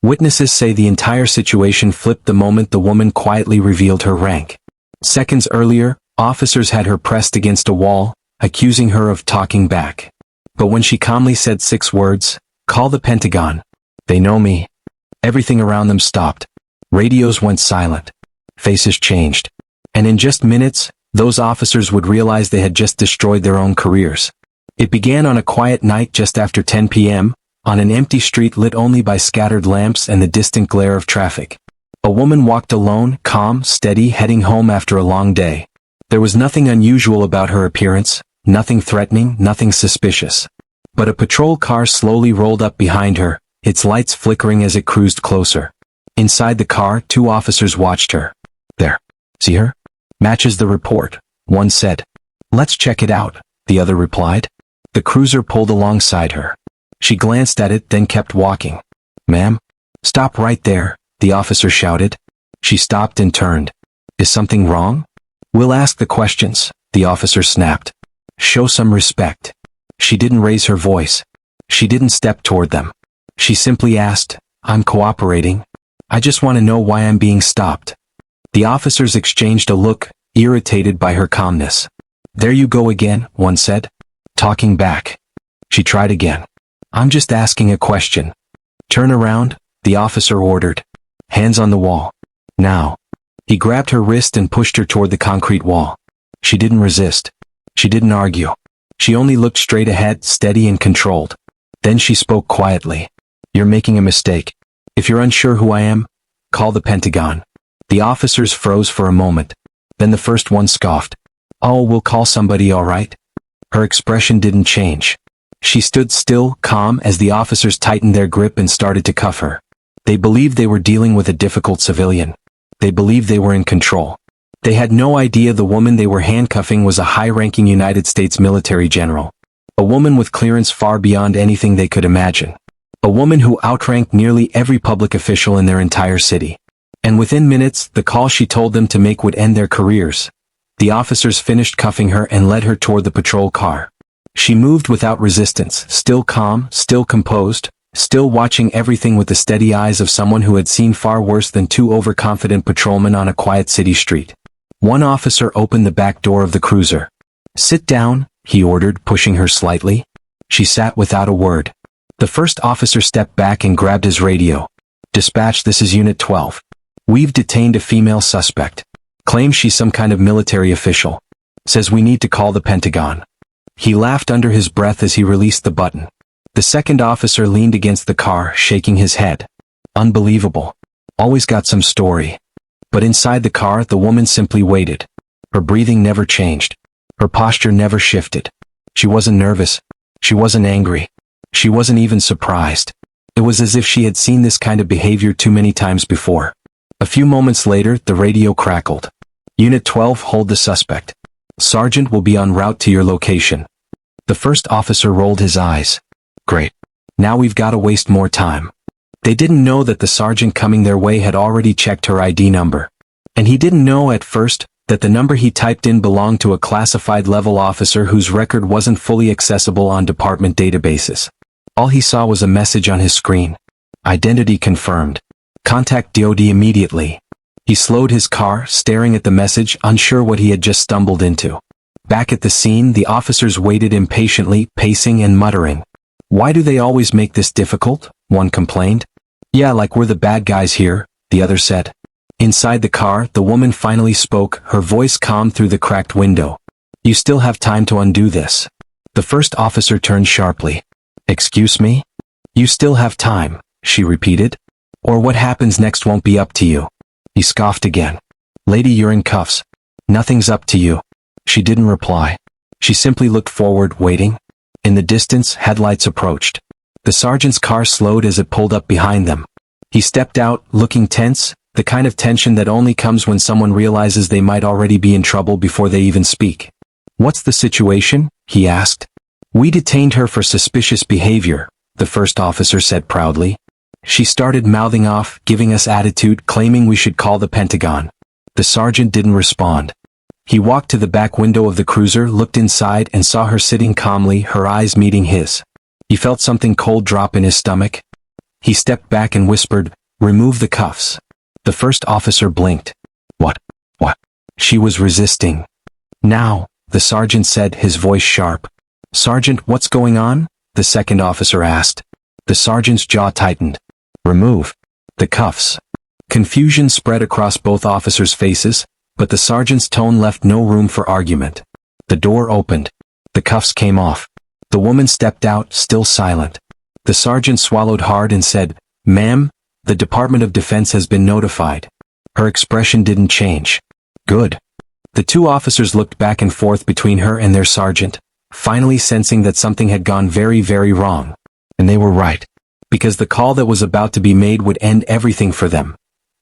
Witnesses say the entire situation flipped the moment the woman quietly revealed her rank. Seconds earlier, officers had her pressed against a wall, accusing her of talking back. But when she calmly said 6 words, "Call the Pentagon. They know me," everything around them stopped. Radios went silent. Faces changed. And in just minutes, those officers would realize they had just destroyed their own careers. It began on a quiet night just after 10 p.m., on an empty street lit only by scattered lamps and the distant glare of traffic. A woman walked alone, calm, steady, heading home after a long day. There was nothing unusual about her appearance, nothing threatening, nothing suspicious. But a patrol car slowly rolled up behind her, its lights flickering as it cruised closer. Inside the car, 2 officers watched her. "There. See her? Matches the report," one said. "Let's check it out," the other replied. The cruiser pulled alongside her. She glanced at it, then kept walking. "Ma'am? Stop right there," the officer shouted. She stopped and turned. "Is something wrong?" "We'll ask the questions," the officer snapped. "Show some respect." She didn't raise her voice. She didn't step toward them. She simply asked, "I'm cooperating. I just want to know why I'm being stopped." The officers exchanged a look, irritated by her calmness. "There you go again," one said. "Talking back." She tried again. "I'm just asking a question." "Turn around," the officer ordered. "Hands on the wall. Now." He grabbed her wrist and pushed her toward the concrete wall. She didn't resist. She didn't argue. She only looked straight ahead, steady and controlled. Then she spoke quietly. "You're making a mistake. If you're unsure who I am, call the Pentagon." The officers froze for a moment. Then the first one scoffed. "Oh, we'll call somebody, all right." Her expression didn't change. She stood still, calm, as the officers tightened their grip and started to cuff her. They believed they were dealing with a difficult civilian. They believed they were in control. They had no idea the woman they were handcuffing was a high-ranking United States military general. A woman with clearance far beyond anything they could imagine. A woman who outranked nearly every public official in their entire city. And within minutes, the call she told them to make would end their careers. The officers finished cuffing her and led her toward the patrol car. She moved without resistance, still calm, still composed, still watching everything with the steady eyes of someone who had seen far worse than 2 overconfident patrolmen on a quiet city street. One officer opened the back door of the cruiser. "Sit down," he ordered, pushing her slightly. She sat without a word. The first officer stepped back and grabbed his radio. "Dispatch, this is Unit 12. We've detained a female suspect. Claims she's some kind of military official. Says we need to call the Pentagon." He laughed under his breath as he released the button. The second officer leaned against the car, shaking his head. Unbelievable. Always got some story. But inside the car, the woman simply waited. Her breathing never changed. Her posture never shifted. She wasn't nervous. She wasn't angry. She wasn't even surprised. It was as if she had seen this kind of behavior too many times before. A few moments later, the radio crackled. "Unit 12, hold the suspect. Sergeant will be en route to your location." The first officer rolled his eyes. "Great. Now we've got to waste more time." They didn't know that the sergeant coming their way had already checked her ID number. And he didn't know at first that the number he typed in belonged to a classified level officer whose record wasn't fully accessible on department databases. All he saw was a message on his screen. "Identity confirmed. Contact DOD immediately." He slowed his car, staring at the message, unsure what he had just stumbled into. Back at the scene, the officers waited impatiently, pacing and muttering. "Why do they always make this difficult?" one complained. "Yeah, like we're the bad guys here," the other said. Inside the car, the woman finally spoke, her voice calm through the cracked window. "You still have time to undo this." The first officer turned sharply. "Excuse me?" "You still have time," she repeated. "Or what happens next won't be up to you." He scoffed again. "Lady, you're in cuffs. Nothing's up to you." She didn't reply. She simply looked forward, waiting. In the distance, headlights approached. The sergeant's car slowed as it pulled up behind them. He stepped out, looking tense, the kind of tension that only comes when someone realizes they might already be in trouble before they even speak. "What's the situation?" he asked. "We detained her for suspicious behavior," the first officer said proudly. "She started mouthing off, giving us attitude, claiming we should call the Pentagon." The sergeant didn't respond. He walked to the back window of the cruiser, looked inside and saw her sitting calmly, her eyes meeting his. He felt something cold drop in his stomach. He stepped back and whispered, "Remove the cuffs." The first officer blinked. What? What? She was resisting. "Now," the sergeant said, his voice sharp. "Sergeant, what's going on?" the second officer asked. The sergeant's jaw tightened. "Remove the cuffs." Confusion spread across both officers' faces, but the sergeant's tone left no room for argument. The door opened. The cuffs came off. The woman stepped out, still silent. The sergeant swallowed hard and said, "Ma'am, the Department of Defense has been notified." Her expression didn't change. "Good." The two officers looked back and forth between her and their sergeant, finally sensing that something had gone very, very wrong. And they were right. Because the call that was about to be made would end everything for them.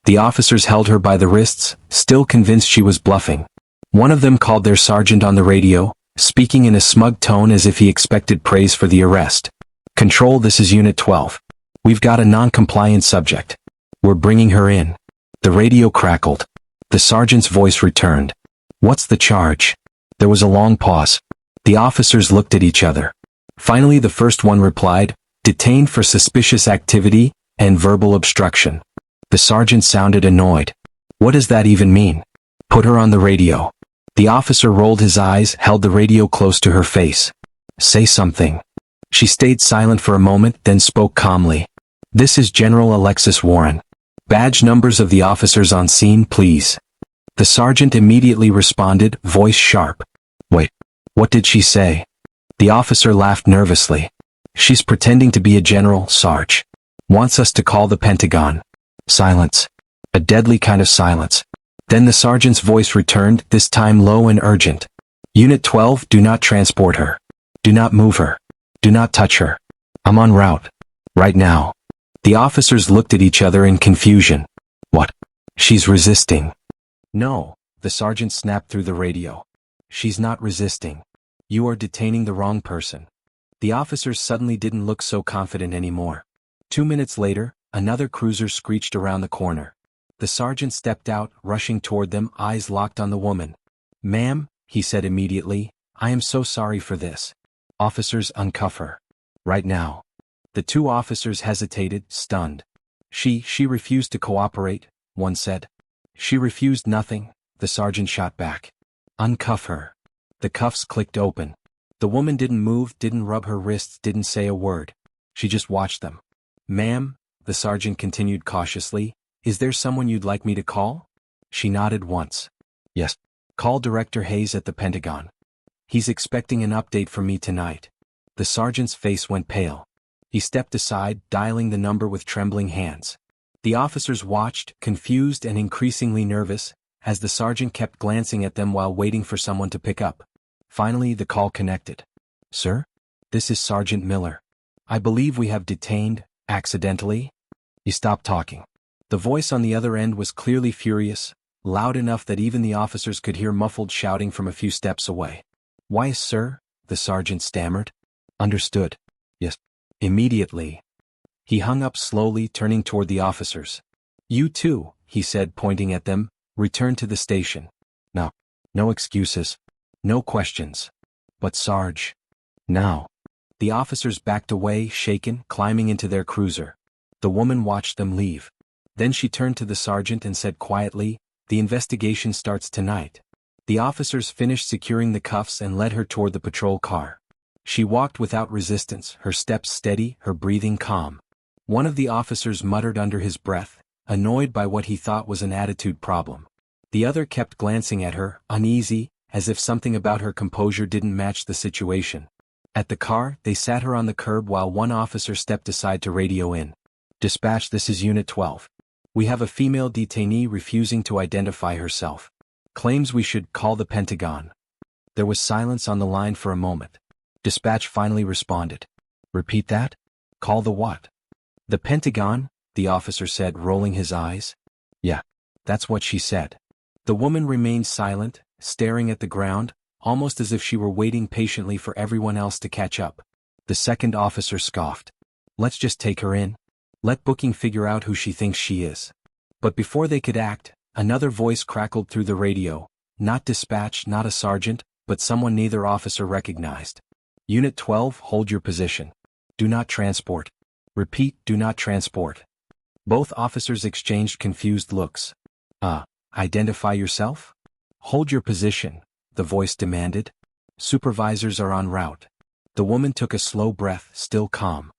The officers held her by the wrists, still convinced she was bluffing. One of them called their sergeant on the radio, speaking in a smug tone as if he expected praise for the arrest. "Control, this is Unit 12. We've got a non-compliant subject. We're bringing her in." The radio crackled. The sergeant's voice returned. "What's the charge?" There was a long pause. The officers looked at each other. Finally, the first one replied, "Detained for suspicious activity and verbal obstruction." The sergeant sounded annoyed. "What does that even mean?" "Put her on the radio." The officer rolled his eyes, held the radio close to her face. "Say something." She stayed silent for a moment, then spoke calmly. "This is General Alexis Warren. Badge numbers of the officers on scene, please." The sergeant immediately responded, voice sharp. "Wait, what did she say?" The officer laughed nervously. "She's pretending to be a general, Sarge. Wants us to call the Pentagon." Silence. A deadly kind of silence. Then the sergeant's voice returned, this time low and urgent. "Unit 12, do not transport her. Do not move her. Do not touch her. I'm en route. Right now." The officers looked at each other in confusion. "What? She's resisting." "No," the sergeant snapped through the radio. "She's not resisting. You are detaining the wrong person." The officers suddenly didn't look so confident anymore. 2 minutes later, another cruiser screeched around the corner. The sergeant stepped out, rushing toward them, eyes locked on the woman. "Ma'am," he said immediately, "I am so sorry for this. Officers, uncuff her. Right now." The two officers hesitated, stunned. She refused to cooperate," one said. "She refused nothing," the sergeant shot back. "Uncuff her." The cuffs clicked open. The woman didn't move, didn't rub her wrists, didn't say a word. She just watched them. "Ma'am," the sergeant continued cautiously, "is there someone you'd like me to call?" She nodded once. "Yes. Call Director Hayes at the Pentagon. He's expecting an update from me tonight." The sergeant's face went pale. He stepped aside, dialing the number with trembling hands. The officers watched, confused and increasingly nervous, as the sergeant kept glancing at them while waiting for someone to pick up. Finally, the call connected. "Sir? This is Sergeant Miller. I believe we have detained, accidentally." He stopped talking. The voice on the other end was clearly furious, loud enough that even the officers could hear muffled shouting from a few steps away. "Why, sir?" the sergeant stammered. "Understood. Yes. Immediately." He hung up slowly, turning toward the officers. "You too," he said, pointing at them, "return to the station. Now. No excuses. No questions. But Sarge. Now." The officers backed away, shaken, climbing into their cruiser. The woman watched them leave. Then she turned to the sergeant and said quietly, "The investigation starts tonight." The officers finished securing the cuffs and led her toward the patrol car. She walked without resistance, her steps steady, her breathing calm. One of the officers muttered under his breath, annoyed by what he thought was an attitude problem. The other kept glancing at her, uneasy, as if something about her composure didn't match the situation. At the car, they sat her on the curb while one officer stepped aside to radio in. "Dispatch, this is Unit 12. We have a female detainee refusing to identify herself. Claims we should call the Pentagon." There was silence on the line for a moment. Dispatch finally responded. "Repeat that? Call the what?" "The Pentagon," the officer said, rolling his eyes. "Yeah, that's what she said." The woman remained silent, staring at the ground, almost as if she were waiting patiently for everyone else to catch up. The second officer scoffed. "Let's just take her in. Let booking figure out who she thinks she is." But before they could act, another voice crackled through the radio, not dispatch, not a sergeant, but someone neither officer recognized. "Unit 12, hold your position. Do not transport. Repeat, do not transport. Both officers exchanged confused looks. Identify yourself? Hold your position, the voice demanded. Supervisors are en route. The woman took a slow breath, still calm.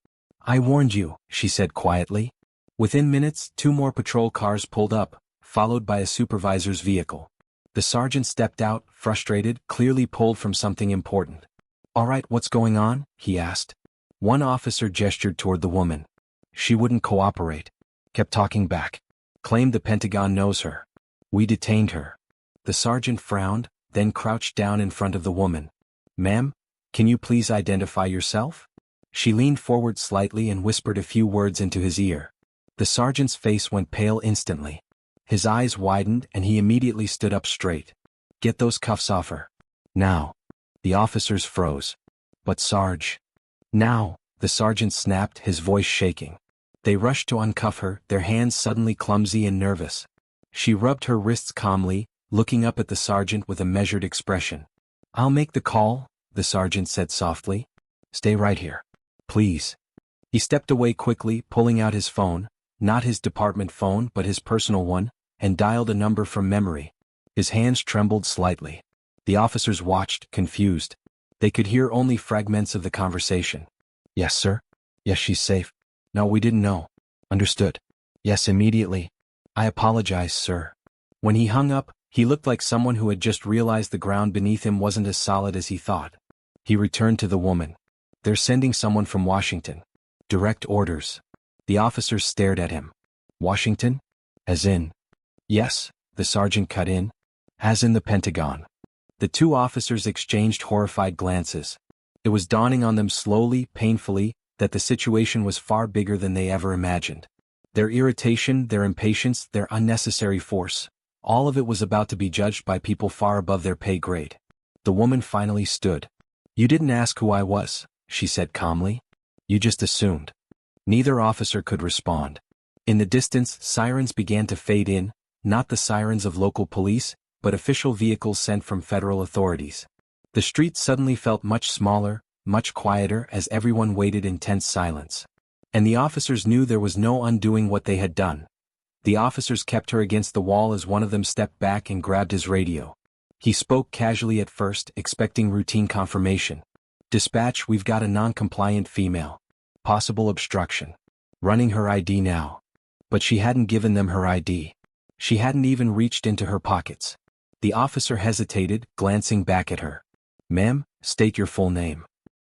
I warned you, she said quietly. Within minutes, 2 more patrol cars pulled up, followed by a supervisor's vehicle. The sergeant stepped out, frustrated, clearly pulled from something important. All right, what's going on? He asked. One officer gestured toward the woman. She wouldn't cooperate. Kept talking back. Claimed the Pentagon knows her. We detained her. The sergeant frowned, then crouched down in front of the woman. Ma'am, can you please identify yourself? She leaned forward slightly and whispered a few words into his ear. The sergeant's face went pale instantly. His eyes widened and he immediately stood up straight. Get those cuffs off her. Now. The officers froze. But Sarge. Now, the sergeant snapped, his voice shaking. They rushed to uncuff her, their hands suddenly clumsy and nervous. She rubbed her wrists calmly, looking up at the sergeant with a measured expression. I'll make the call, the sergeant said softly. Stay right here. Please. He stepped away quickly, pulling out his phone, not his department phone but his personal one, and dialed a number from memory. His hands trembled slightly. The officers watched, confused. They could hear only fragments of the conversation. Yes, sir. Yes, she's safe. No, we didn't know. Understood. Yes, immediately. I apologize, sir. When he hung up, he looked like someone who had just realized the ground beneath him wasn't as solid as he thought. He returned to the woman. They're sending someone from Washington. Direct orders. The officers stared at him. Washington? As in? Yes, the sergeant cut in. As in the Pentagon. The 2 officers exchanged horrified glances. It was dawning on them slowly, painfully, that the situation was far bigger than they ever imagined. Their irritation, their impatience, their unnecessary force, all of it was about to be judged by people far above their pay grade. The woman finally stood. You didn't ask who I was, she said calmly. You just assumed. Neither officer could respond. In the distance, sirens began to fade in, not the sirens of local police, but official vehicles sent from federal authorities. The street suddenly felt much smaller, much quieter as everyone waited in tense silence. And the officers knew there was no undoing what they had done. The officers kept her against the wall as one of them stepped back and grabbed his radio. He spoke casually at first, expecting routine confirmation. Dispatch, we've got a non-compliant female. Possible obstruction. Running her ID now. But she hadn't given them her ID. She hadn't even reached into her pockets. The officer hesitated, glancing back at her. Ma'am, state your full name.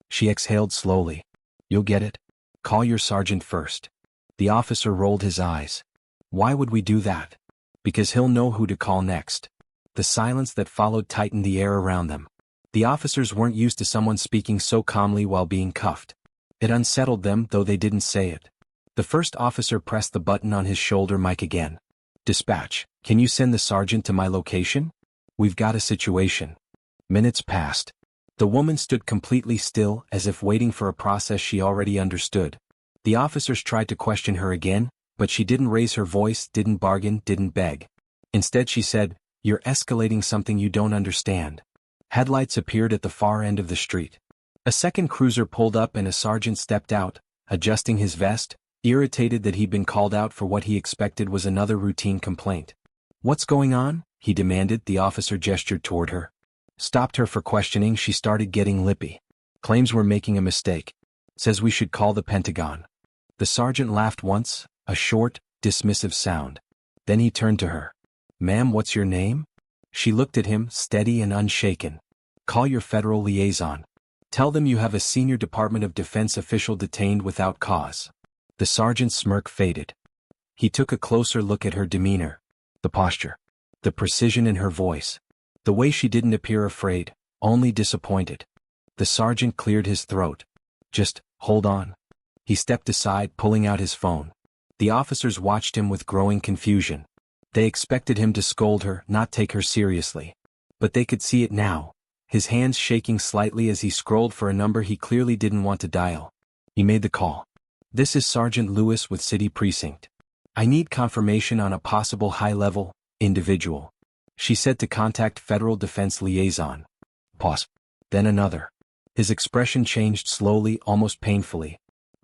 She exhaled slowly. You'll get it. Call your sergeant first. The officer rolled his eyes. Why would we do that? Because he'll know who to call next. The silence that followed tightened the air around them. The officers weren't used to someone speaking so calmly while being cuffed. It unsettled them, though they didn't say it. The first officer pressed the button on his shoulder mic again. Dispatch, can you send the sergeant to my location? We've got a situation. Minutes passed. The woman stood completely still, as if waiting for a process she already understood. The officers tried to question her again, but she didn't raise her voice, didn't bargain, didn't beg. Instead she said, You're escalating something you don't understand. Headlights appeared at the far end of the street. A second cruiser pulled up and a sergeant stepped out, adjusting his vest, irritated that he'd been called out for what he expected was another routine complaint. What's going on? He demanded. The officer gestured toward her. Stopped her for questioning. She started getting lippy. Claims we're making a mistake. Says we should call the Pentagon. The sergeant laughed once, a short, dismissive sound. Then he turned to her. Ma'am, what's your name? She looked at him, steady and unshaken. Call your federal liaison. Tell them you have a senior Department of Defense official detained without cause. The sergeant's smirk faded. He took a closer look at her demeanor. The posture. The precision in her voice. The way she didn't appear afraid, only disappointed. The sergeant cleared his throat. Just, hold on. He stepped aside, pulling out his phone. The officers watched him with growing confusion. They expected him to scold her, not take her seriously. But they could see it now, his hands shaking slightly as he scrolled for a number he clearly didn't want to dial. He made the call. This is Sergeant Lewis with City Precinct. I need confirmation on a possible high-level individual. She said to contact Federal Defense Liaison. Pause. Then another. His expression changed slowly, almost painfully.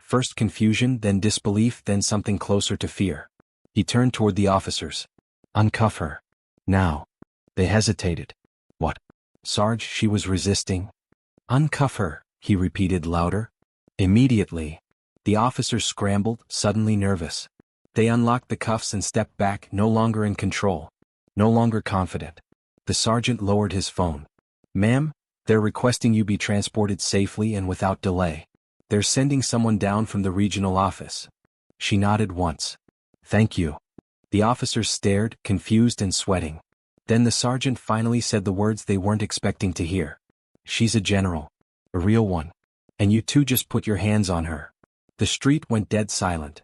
First confusion, then disbelief, then something closer to fear. He turned toward the officers. Uncuff her. Now. They hesitated. What? Sarge, she was resisting. Uncuff her, he repeated louder. Immediately. The officers scrambled, suddenly nervous. They unlocked the cuffs and stepped back, no longer in control. No longer confident. The sergeant lowered his phone. Ma'am, they're requesting you be transported safely and without delay. They're sending someone down from the regional office. She nodded once. Thank you. The officers stared, confused and sweating. Then the sergeant finally said the words they weren't expecting to hear. She's a general. A real one. And you two just put your hands on her. The street went dead silent.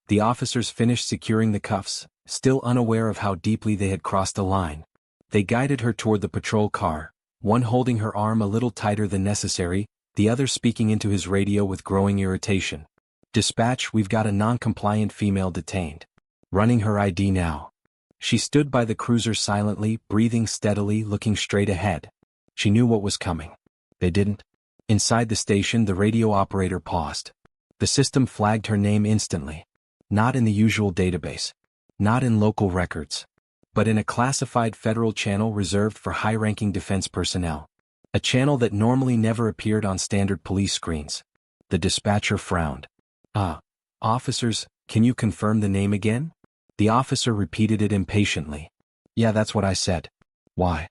The officers finished securing the cuffs, still unaware of how deeply they had crossed a line. They guided her toward the patrol car, one holding her arm a little tighter than necessary, the other speaking into his radio with growing irritation. Dispatch, we've got a non-compliant female detained. Running her ID now. She stood by the cruiser silently, breathing steadily, looking straight ahead. She knew what was coming. They didn't. Inside the station, the radio operator paused. The system flagged her name instantly. Not in the usual database. Not in local records. But in a classified federal channel reserved for high-ranking defense personnel. A channel that normally never appeared on standard police screens. The dispatcher frowned. Officers, can you confirm the name again? The officer repeated it impatiently. Yeah, that's what I said. Why?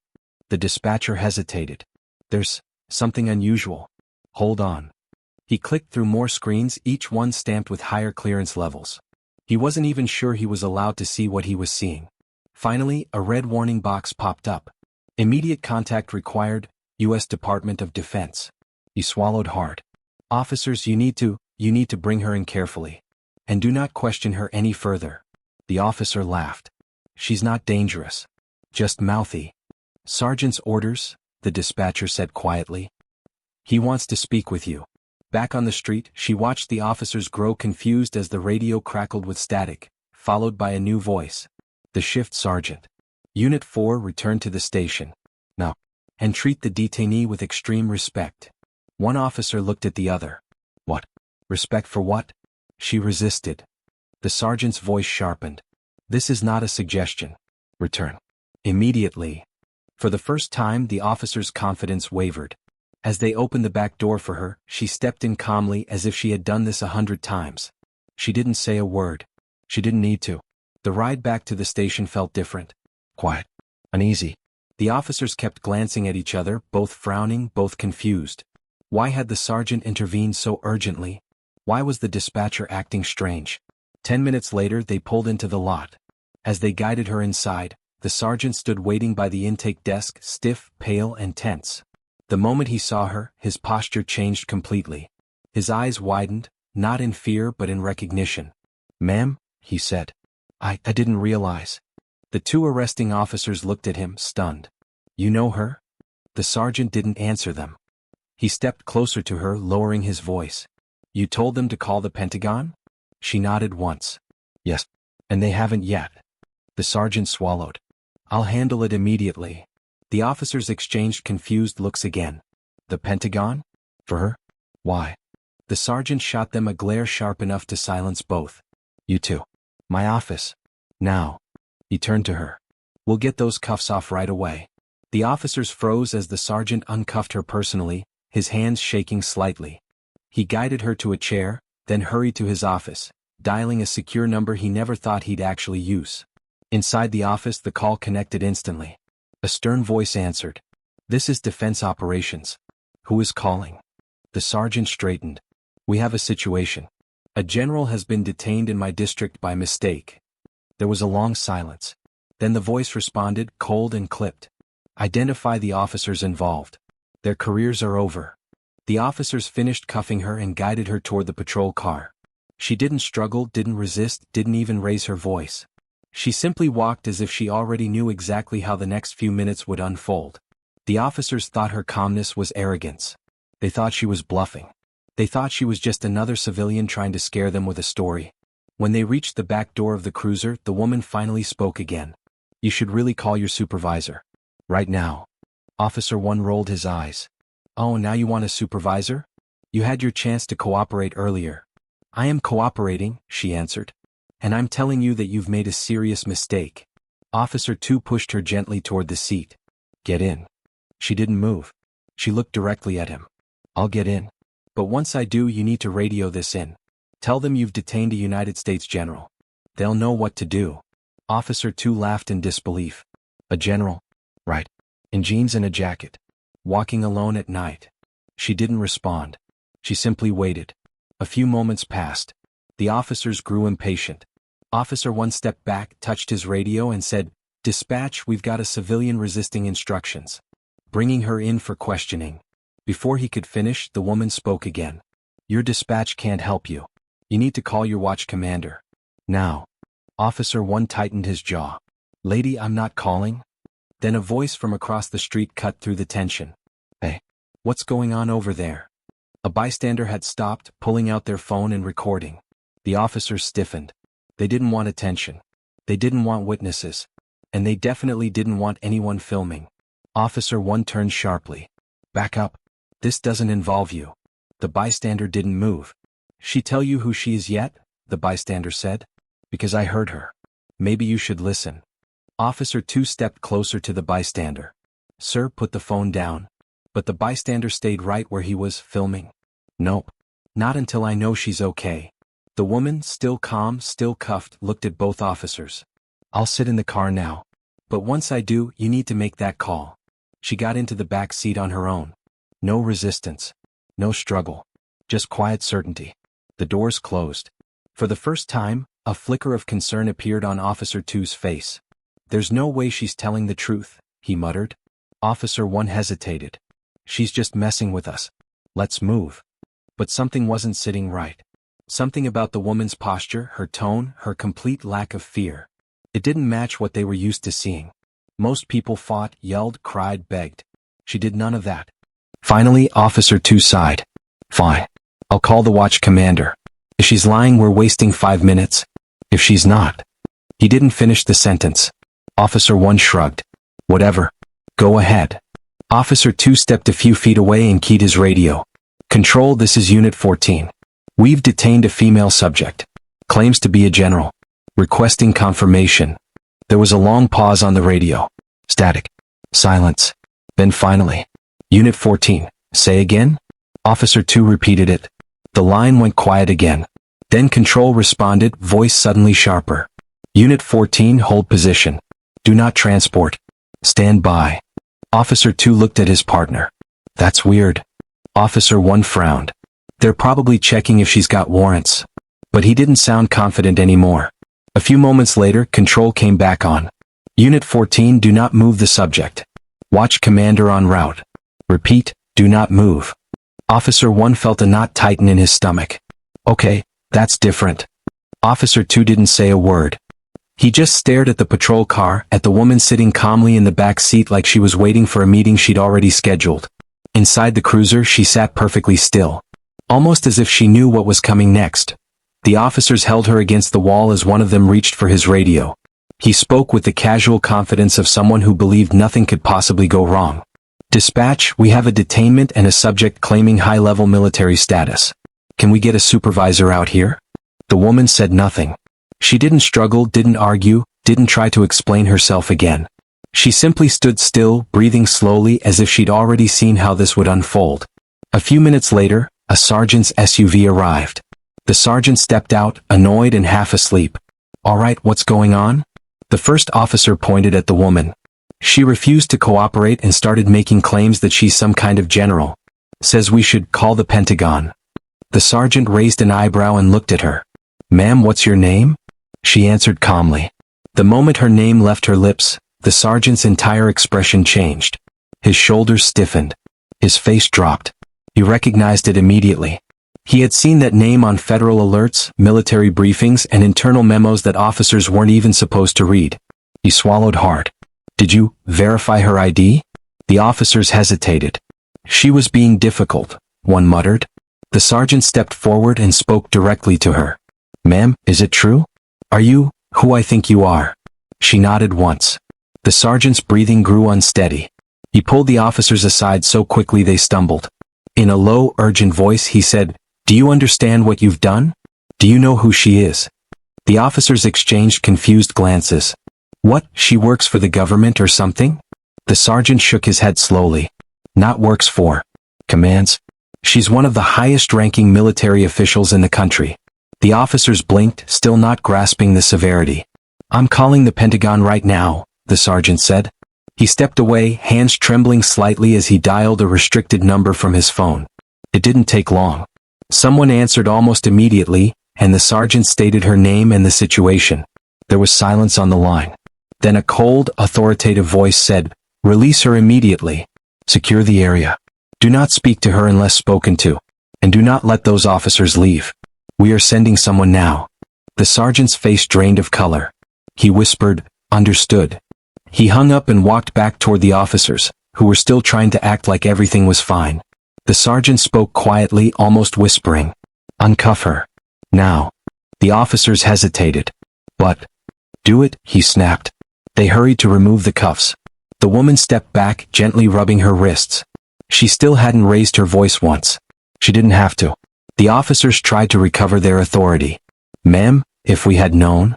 The dispatcher hesitated. There's something unusual. Hold on. He clicked through more screens, each one stamped with higher clearance levels. He wasn't even sure he was allowed to see what he was seeing. Finally, a red warning box popped up. Immediate contact required, U.S. Department of Defense. He swallowed hard. Officers, you need to bring her in carefully. And do not question her any further. The officer laughed. She's not dangerous. Just mouthy. Sergeant's orders, the dispatcher said quietly. He wants to speak with you. Back on the street, she watched the officers grow confused as the radio crackled with static, followed by a new voice. The shift sergeant. Unit 4 returned to the station. Now. And treat the detainee with extreme respect. One officer looked at the other. What? Respect for what? She resisted. The sergeant's voice sharpened. This is not a suggestion. Return. Immediately. For the first time, the officer's confidence wavered. As they opened the back door for her, she stepped in calmly as if she had done this 100 times. She didn't say a word. She didn't need to. The ride back to the station felt different. Quiet. Uneasy. The officers kept glancing at each other, both frowning, both confused. Why had the sergeant intervened so urgently? Why was the dispatcher acting strange? 10 minutes later, they pulled into the lot. As they guided her inside, the sergeant stood waiting by the intake desk, stiff, pale, and tense. The moment he saw her, his posture changed completely. His eyes widened, not in fear but in recognition. Ma'am, he said. I didn't realize. The two arresting officers looked at him, stunned. You know her? The sergeant didn't answer them. He stepped closer to her, lowering his voice. You told them to call the Pentagon? She nodded once. Yes. And they haven't yet. The sergeant swallowed. I'll handle it immediately. The officers exchanged confused looks again. The Pentagon? For her? Why? The sergeant shot them a glare sharp enough to silence both. You two. My office. Now. He turned to her. We'll get those cuffs off right away. The officers froze as the sergeant uncuffed her personally, his hands shaking slightly. He guided her to a chair, then hurried to his office, dialing a secure number he never thought he'd actually use. Inside the office, the call connected instantly. A stern voice answered. This is Defense Operations. Who is calling? The sergeant straightened. We have a situation. A general has been detained in my district by mistake. There was a long silence. Then the voice responded, cold and clipped. Identify the officers involved. Their careers are over. The officers finished cuffing her and guided her toward the patrol car. She didn't struggle, didn't resist, didn't even raise her voice. She simply walked as if she already knew exactly how the next few minutes would unfold. The officers thought her calmness was arrogance. They thought she was bluffing. They thought she was just another civilian trying to scare them with a story. When they reached the back door of the cruiser, the woman finally spoke again. You should really call your supervisor. Right now. Officer 1 rolled his eyes. Oh, now you want a supervisor? You had your chance to cooperate earlier. I am cooperating, she answered. And I'm telling you that you've made a serious mistake. Officer 2 pushed her gently toward the seat. Get in. She didn't move. She looked directly at him. I'll get in. But once I do, you need to radio this in. Tell them you've detained a United States general. They'll know what to do. Officer 2 laughed in disbelief. A general? Right. In jeans and a jacket. Walking alone at night. She didn't respond. She simply waited. A few moments passed. The officers grew impatient. Officer 1 stepped back, touched his radio and said, Dispatch, we've got a civilian resisting instructions. Bringing her in for questioning. Before he could finish, the woman spoke again. Your dispatch can't help you. You need to call your watch commander. Now. Officer 1 tightened his jaw. Lady, I'm not calling. Then a voice from across the street cut through the tension. Hey, what's going on over there? A bystander had stopped, pulling out their phone and recording. The officers stiffened. They didn't want attention. They didn't want witnesses. And they definitely didn't want anyone filming. Officer 1 turned sharply. Back up. This doesn't involve you. The bystander didn't move. She tell you who she is yet? The bystander said. Because I heard her. Maybe you should listen. Officer 2 stepped closer to the bystander. Sir, put the phone down. But the bystander stayed right where he was, filming. Nope. Not until I know she's okay. The woman, still calm, still cuffed, looked at both officers. I'll sit in the car now. But once I do, you need to make that call. She got into the back seat on her own. No resistance. No struggle. Just quiet certainty. The doors closed. For the first time, a flicker of concern appeared on Officer 2's face. There's no way she's telling the truth, he muttered. Officer 1 hesitated. She's just messing with us. Let's move. But something wasn't sitting right. Something about the woman's posture, her tone, her complete lack of fear. It didn't match what they were used to seeing. Most people fought, yelled, cried, begged. She did none of that. Finally, Officer 2 sighed. Fine. I'll call the watch commander. If she's lying, we're wasting 5 minutes. If she's not. He didn't finish the sentence. Officer 1 shrugged. Whatever. Go ahead. Officer 2 stepped a few feet away and keyed his radio. Control, this is Unit 14. We've detained a female subject. Claims to be a general. Requesting confirmation. There was a long pause on the radio. Static. Silence. Then finally. Unit 14. Say again? Officer 2 repeated it. The line went quiet again. Then Control responded, voice suddenly sharper. Unit 14, hold position. Do not transport. Stand by. Officer 2 looked at his partner. That's weird. Officer 1 frowned. They're probably checking if she's got warrants. But he didn't sound confident anymore. A few moments later, Control came back on. Unit 14, do not move the subject. Watch commander en route. Repeat, do not move. Officer 1 felt a knot tighten in his stomach. Okay, that's different. Officer 2 didn't say a word. He just stared at the patrol car, at the woman sitting calmly in the back seat like she was waiting for a meeting she'd already scheduled. Inside the cruiser, she sat perfectly still. Almost as if she knew what was coming next. The officers held her against the wall as one of them reached for his radio. He spoke with the casual confidence of someone who believed nothing could possibly go wrong. Dispatch, we have a detainment and a subject claiming high-level military status. Can we get a supervisor out here? The woman said nothing. She didn't struggle, didn't argue, didn't try to explain herself again. She simply stood still, breathing slowly as if she'd already seen how this would unfold. A few minutes later, a sergeant's SUV arrived. The sergeant stepped out, annoyed and half asleep. All right, what's going on? The first officer pointed at the woman. She refused to cooperate and started making claims that she's some kind of general. Says we should call the Pentagon. The sergeant raised an eyebrow and looked at her. Ma'am, what's your name? She answered calmly. The moment her name left her lips, the sergeant's entire expression changed. His shoulders stiffened. His face dropped. He recognized it immediately. He had seen that name on federal alerts, military briefings, and internal memos that officers weren't even supposed to read. He swallowed hard. Did you verify her ID? The officers hesitated. She was being difficult, one muttered. The sergeant stepped forward and spoke directly to her. Ma'am, is it true? Are you who I think you are? She nodded once. The sergeant's breathing grew unsteady. He pulled the officers aside so quickly they stumbled. In a low, urgent voice he said, Do you understand what you've done? Do you know who she is? The officers exchanged confused glances. What, she works for the government or something? The sergeant shook his head slowly. Not works for. Commands. She's one of the highest-ranking military officials in the country. The officers blinked, still not grasping the severity. I'm calling the Pentagon right now, the sergeant said. He stepped away, hands trembling slightly as he dialed a restricted number from his phone. It didn't take long. Someone answered almost immediately, and the sergeant stated her name and the situation. There was silence on the line. Then a cold, authoritative voice said, "Release her immediately. Secure the area. Do not speak to her unless spoken to. And do not let those officers leave. We are sending someone now." The sergeant's face drained of color. He whispered, "Understood." He hung up and walked back toward the officers, who were still trying to act like everything was fine. The sergeant spoke quietly, almost whispering. "Uncuff her. Now." The officers hesitated. "But." "Do it," he snapped. They hurried to remove the cuffs. The woman stepped back, gently rubbing her wrists. She still hadn't raised her voice once. She didn't have to. The officers tried to recover their authority. "Ma'am, if we had known."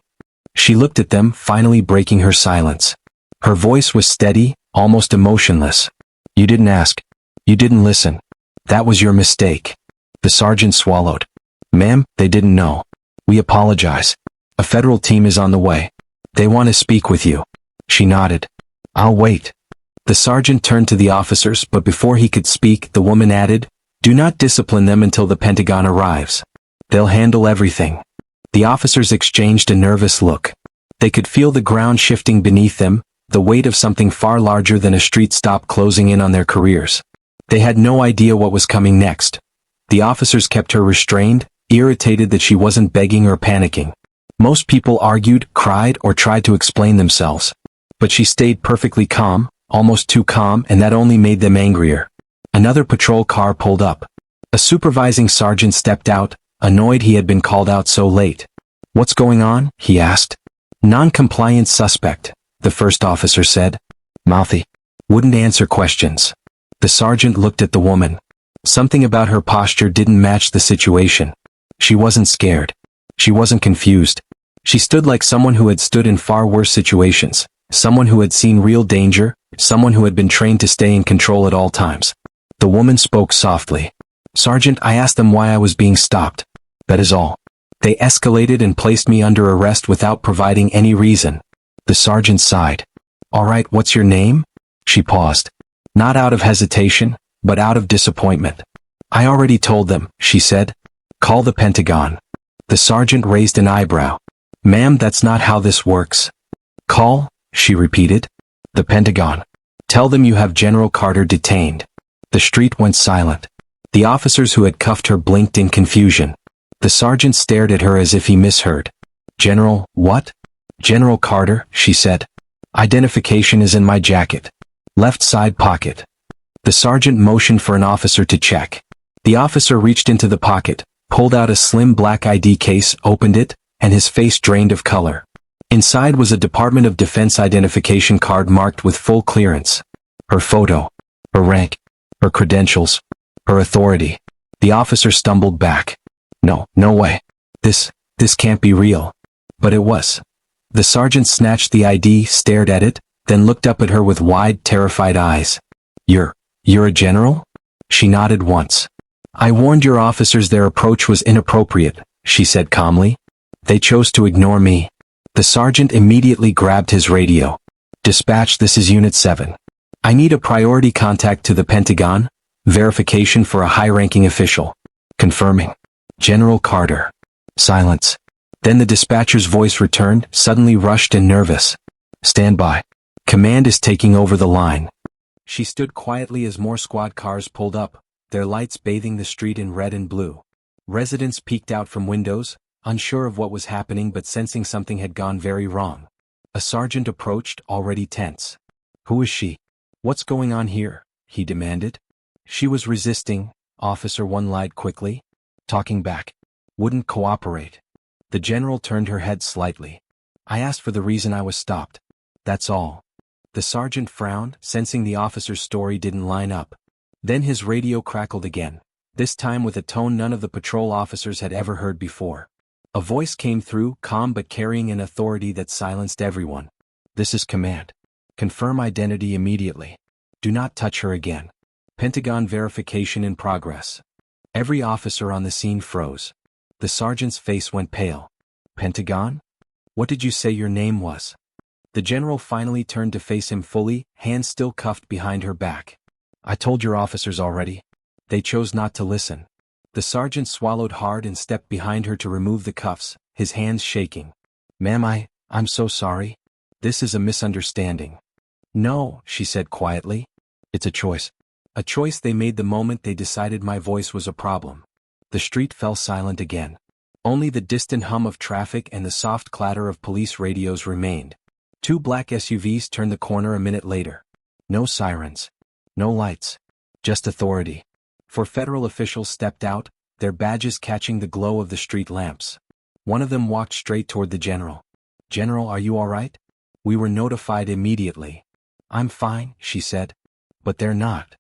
She looked at them, finally breaking her silence. Her voice was steady, almost emotionless. "You didn't ask. You didn't listen. That was your mistake." The sergeant swallowed. "Ma'am, they didn't know. We apologize. A federal team is on the way. They want to speak with you." She nodded. "I'll wait." The sergeant turned to the officers, but before he could speak, the woman added, "Do not discipline them until the Pentagon arrives. They'll handle everything." The officers exchanged a nervous look. They could feel the ground shifting beneath them, the weight of something far larger than a street stop closing in on their careers. They had no idea what was coming next. The officers kept her restrained, irritated that she wasn't begging or panicking. Most people argued, cried, or tried to explain themselves. But she stayed perfectly calm, almost too calm, and that only made them angrier. Another patrol car pulled up. A supervising sergeant stepped out, annoyed he had been called out so late. "What's going on?" he asked. "Non-compliant suspect," the first officer said. "Mouthy. Wouldn't answer questions." The sergeant looked at the woman. Something about her posture didn't match the situation. She wasn't scared. She wasn't confused. She stood like someone who had stood in far worse situations, someone who had seen real danger, someone who had been trained to stay in control at all times. The woman spoke softly. "Sergeant, I asked them why I was being stopped. That is all. They escalated and placed me under arrest without providing any reason." The sergeant sighed. "All right, what's your name?" She paused. Not out of hesitation, but out of disappointment. "I already told them," she said. "Call the Pentagon." The sergeant raised an eyebrow. "Ma'am, that's not how this works." "Call," she repeated. "The Pentagon. Tell them you have General Carter detained." The street went silent. The officers who had cuffed her blinked in confusion. The sergeant stared at her as if he misheard. "General, what?" "General Carter," she said. "Identification is in my jacket. Left side pocket." The sergeant motioned for an officer to check. The officer reached into the pocket, pulled out a slim black ID case, opened it, and his face drained of color. Inside was a Department of Defense identification card marked with full clearance. Her photo, her rank, her credentials, her authority. The officer stumbled back. No way. This can't be real." But it was. The sergeant snatched the ID, stared at it, then looked up at her with wide, terrified eyes. You're a general?" She nodded once. "I warned your officers their approach was inappropriate," she said calmly. "They chose to ignore me." The sergeant immediately grabbed his radio. "Dispatch, this is Unit 7. I need a priority contact to the Pentagon. Verification for a high-ranking official." "Confirming. General Carter." Silence. Then the dispatcher's voice returned, suddenly rushed and nervous. "Stand by. Command is taking over the line." She stood quietly as more squad cars pulled up, their lights bathing the street in red and blue. Residents peeked out from windows, unsure of what was happening but sensing something had gone very wrong. A sergeant approached, already tense. "Who is she? What's going on here?" he demanded. She was resisting, Officer 1 lied quickly. Talking back. Wouldn't cooperate. The general turned her head slightly. "I asked for the reason I was stopped. That's all." The sergeant frowned, sensing the officer's story didn't line up. Then his radio crackled again, this time with a tone none of the patrol officers had ever heard before. A voice came through, calm but carrying an authority that silenced everyone. "This is command. Confirm identity immediately. Do not touch her again. Pentagon verification in progress." Every officer on the scene froze. The sergeant's face went pale. "Pentagon? What did you say your name was?" The general finally turned to face him fully, hands still cuffed behind her back. "I told your officers already. They chose not to listen." The sergeant swallowed hard and stepped behind her to remove the cuffs, his hands shaking. "Ma'am, I'm so sorry. This is a misunderstanding." "No," she said quietly. "It's a choice. A choice they made the moment they decided my voice was a problem." The street fell silent again. Only the distant hum of traffic and the soft clatter of police radios remained. 2 black SUVs turned the corner a minute later. No sirens. No lights. Just authority. 4 federal officials stepped out, their badges catching the glow of the street lamps. One of them walked straight toward the general. "General, are you all right? We were notified immediately." "I'm fine," she said. "But they're not."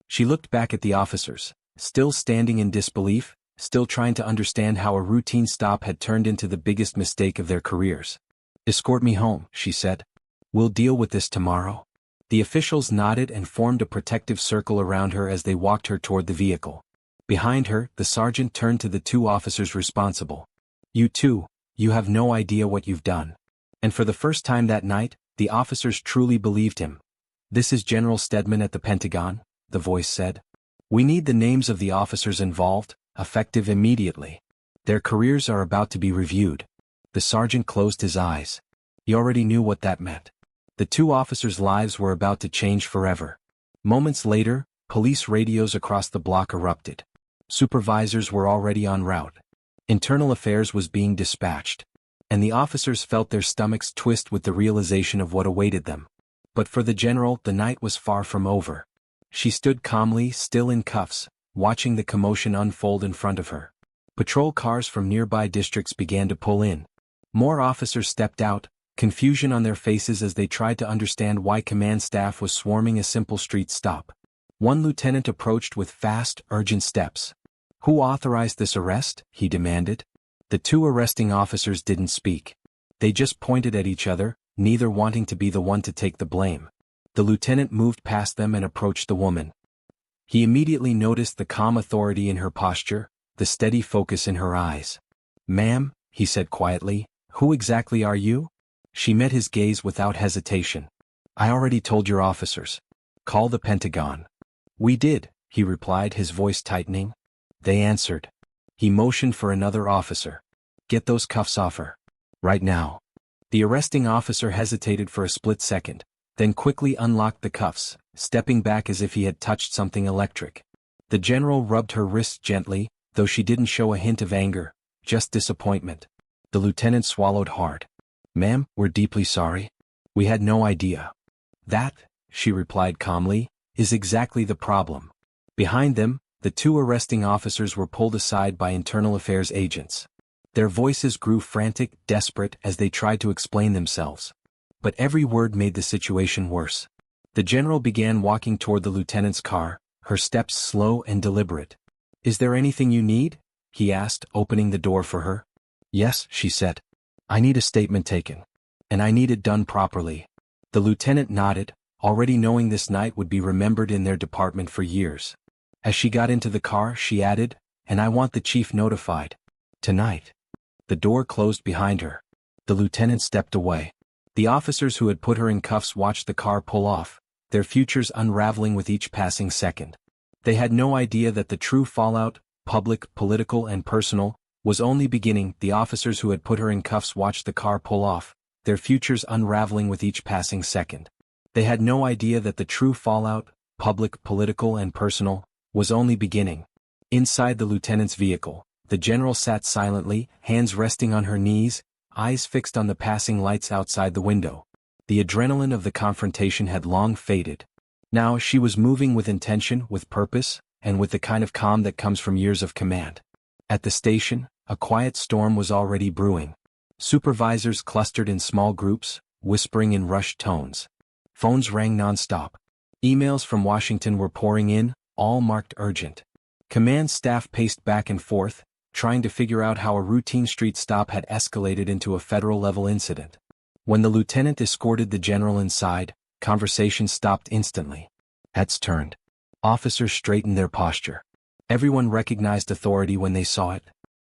She looked back at the officers, still standing in disbelief, still trying to understand how a routine stop had turned into the biggest mistake of their careers. "Escort me home," she said. "We'll deal with this tomorrow." The officials nodded and formed a protective circle around her as they walked her toward the vehicle. Behind her, the sergeant turned to the 2 officers responsible. "You two, you have no idea what you've done." And for the first time that night, the officers truly believed him. "This is General Stedman at the Pentagon," the voice said. "We need the names of the officers involved, effective immediately. Their careers are about to be reviewed." The sergeant closed his eyes. He already knew what that meant. The 2 officers' lives were about to change forever. Moments later, police radios across the block erupted. Supervisors were already en route. Internal Affairs was being dispatched. And the officers felt their stomachs twist with the realization of what awaited them. But for the general, the night was far from over. She stood calmly, still in cuffs, watching the commotion unfold in front of her. Patrol cars from nearby districts began to pull in. More officers stepped out, confusion on their faces as they tried to understand why command staff was swarming a simple street stop. One lieutenant approached with fast, urgent steps. "Who authorized this arrest?" he demanded. The 2 arresting officers didn't speak. They just pointed at each other, neither wanting to be the one to take the blame. The lieutenant moved past them and approached the woman. He immediately noticed the calm authority in her posture, the steady focus in her eyes. "Ma'am," he said quietly, "who exactly are you?" She met his gaze without hesitation. "I already told your officers. Call the Pentagon." "We did," he replied, his voice tightening. They answered. He motioned for another officer. "Get those cuffs off her. Right now." The arresting officer hesitated for a split second, then quickly unlocked the cuffs, stepping back as if he had touched something electric. The general rubbed her wrists gently, though she didn't show a hint of anger, just disappointment. The lieutenant swallowed hard. "Ma'am, we're deeply sorry. We had no idea." "That," she replied calmly, "is exactly the problem." Behind them, the 2 arresting officers were pulled aside by Internal Affairs agents. Their voices grew frantic, desperate, as they tried to explain themselves. But every word made the situation worse. The general began walking toward the lieutenant's car, her steps slow and deliberate. "Is there anything you need?" he asked, opening the door for her. "Yes," she said. "I need a statement taken. And I need it done properly." The lieutenant nodded, already knowing this night would be remembered in their department for years. As she got into the car, she added, "And I want the chief notified. Tonight." The door closed behind her. The lieutenant stepped away. The officers who had put her in cuffs watched the car pull off, their futures unraveling with each passing second. They had no idea that the true fallout, public, political, and personal, was only beginning. The officers who had put her in cuffs watched the car pull off, their futures unraveling with each passing second. They had no idea that the true fallout, public, political, and personal, was only beginning. Inside the lieutenant's vehicle, the general sat silently, hands resting on her knees, eyes fixed on the passing lights outside the window. The adrenaline of the confrontation had long faded. Now she was moving with intention, with purpose, and with the kind of calm that comes from years of command. At the station, a quiet storm was already brewing. Supervisors clustered in small groups, whispering in rushed tones. Phones rang nonstop. Emails from Washington were pouring in, all marked urgent. Command staff paced back and forth, trying to figure out how a routine street stop had escalated into a federal-level incident. When the lieutenant escorted the general inside, conversation stopped instantly. Heads turned. Officers straightened their posture. Everyone recognized authority when they saw it.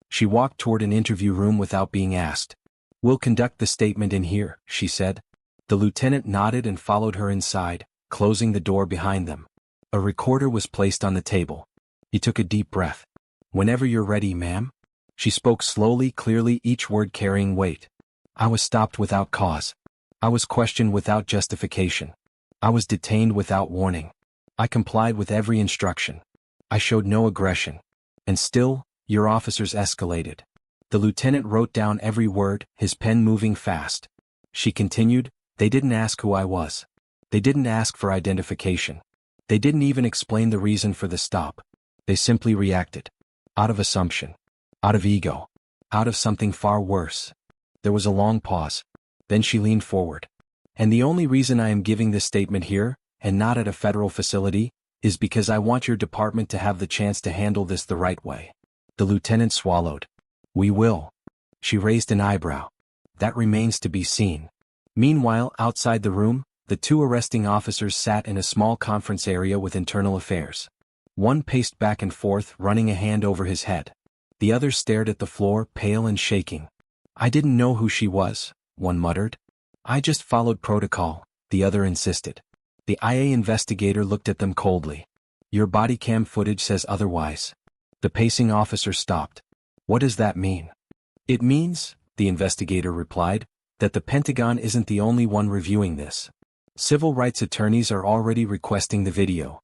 She walked toward an interview room without being asked. "We'll conduct the statement in here," she said. The lieutenant nodded and followed her inside, closing the door behind them. A recorder was placed on the table. He took a deep breath. "Whenever you're ready, ma'am." She spoke slowly, clearly, each word carrying weight. "I was stopped without cause. I was questioned without justification. I was detained without warning. I complied with every instruction. I showed no aggression. And still, your officers escalated." The lieutenant wrote down every word, his pen moving fast. She continued, "They didn't ask who I was. They didn't ask for identification. They didn't even explain the reason for the stop. They simply reacted. Out of assumption. Out of ego. Out of something far worse." There was a long pause. Then she leaned forward. "And the only reason I am giving this statement here, and not at a federal facility, is because I want your department to have the chance to handle this the right way." The lieutenant swallowed. "We will." She raised an eyebrow. "That remains to be seen." Meanwhile, outside the room, the two arresting officers sat in a small conference area with internal affairs. One paced back and forth, running a hand over his head. The other stared at the floor, pale and shaking. "I didn't know who she was," one muttered. "I just followed protocol," the other insisted. The IA investigator looked at them coldly. "Your body cam footage says otherwise." The pacing officer stopped. "What does that mean?" "It means," the investigator replied, "that the Pentagon isn't the only one reviewing this. Civil rights attorneys are already requesting the video.